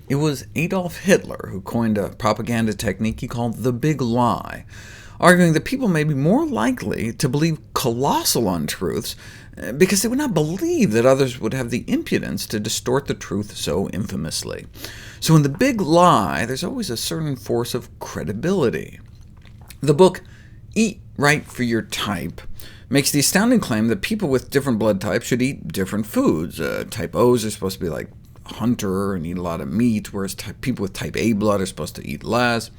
It was Adolf Hitler who coined a propaganda technique he called the big lie, arguing that people may be more likely to believe colossal untruths because they would not believe that others would have the impudence to distort the truth so infamously. So in the big lie, there's always a certain force of credibility. The book Eat Right for Your Type makes the astounding claim that people with different blood types should eat different foods. Type O's are supposed to be like Hunter and eat a lot of meat, whereas people with type A blood are supposed to eat less.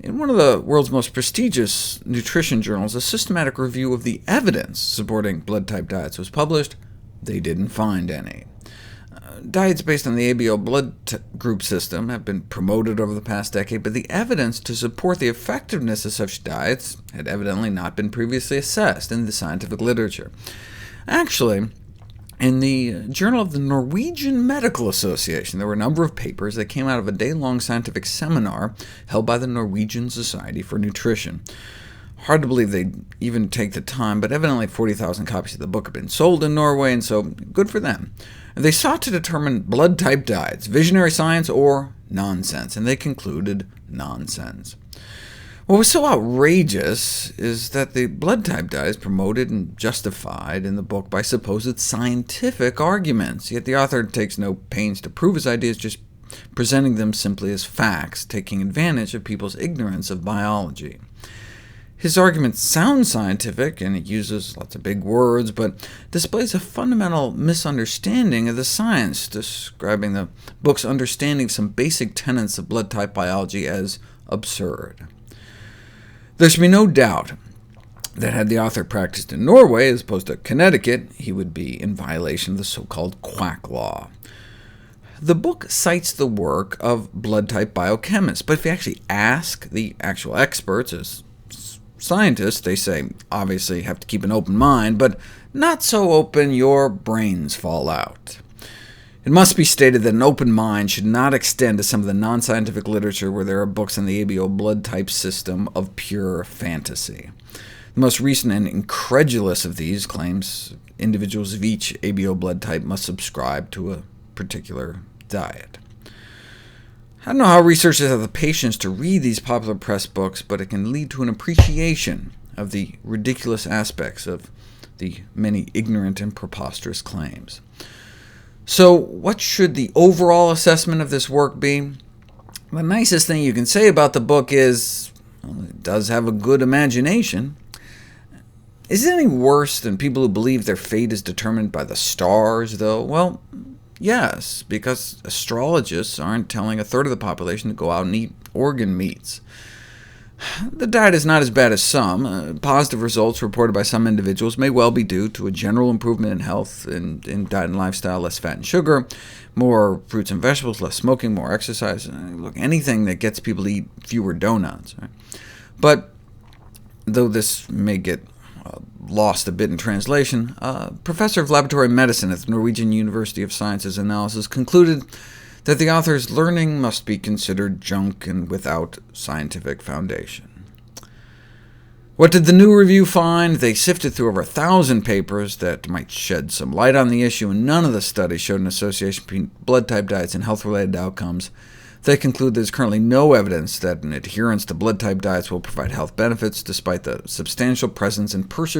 In one of the world's most prestigious nutrition journals, a systematic review of the evidence supporting blood-type diets was published. They didn't find any. Diets based on the ABO blood group system have been promoted over the past decade, but the evidence to support the effectiveness of such diets had evidently not been previously assessed in the scientific literature. Actually, in the Journal of the Norwegian Medical Association, there were a number of papers that came out of a day-long scientific seminar held by the Norwegian Society for Nutrition. Hard to believe they'd even take the time, but evidently 40,000 copies of the book have been sold in Norway, and so good for them. They sought to determine blood-type diets, visionary science or nonsense, and they concluded nonsense. What was so outrageous is that the blood-type diet is promoted and justified in the book by supposed scientific arguments, yet the author takes no pains to prove his ideas, just presenting them simply as facts, taking advantage of people's ignorance of biology. His arguments sound scientific, and he uses lots of big words, but displays a fundamental misunderstanding of the science, describing the book's understanding of some basic tenets of blood-type biology as absurd. There should be no doubt that had the author practiced in Norway as opposed to Connecticut, he would be in violation of the so-called quack law. The book cites the work of blood-type biochemists, but if you actually ask the actual experts, as scientists, they say, obviously you have to keep an open mind, but not so open your brains fall out. It must be stated that an open mind should not extend to some of the non-scientific literature where there are books on the ABO blood type system of pure fantasy. The most recent and incredulous of these claims individuals of each ABO blood type must subscribe to a particular diet. I don't know how researchers have the patience to read these popular press books, but it can lead to an appreciation of the ridiculous aspects of the many ignorant and preposterous claims. So what should the overall assessment of this work be? The nicest thing you can say about the book is, well, it does have a good imagination. Is it any worse than people who believe their fate is determined by the stars, though? Well, yes, because astrologists aren't telling a third of the population to go out and eat organ meats. The diet is not as bad as some. Positive results reported by some individuals may well be due to a general improvement in health in diet and lifestyle, less fat and sugar, more fruits and vegetables, less smoking, more exercise. Look, anything that gets people to eat fewer donuts. Right? But though this may get lost a bit in translation, professor of laboratory medicine at the Norwegian University of Sciences analysis concluded that the author's learning must be considered junk and without scientific foundation. What did the new review find? They sifted through over 1,000 papers that might shed some light on the issue, and none of the studies showed an association between blood-type diets and health-related outcomes. They conclude there's currently no evidence that an adherence to blood-type diets will provide health benefits, despite the substantial presence and perseverance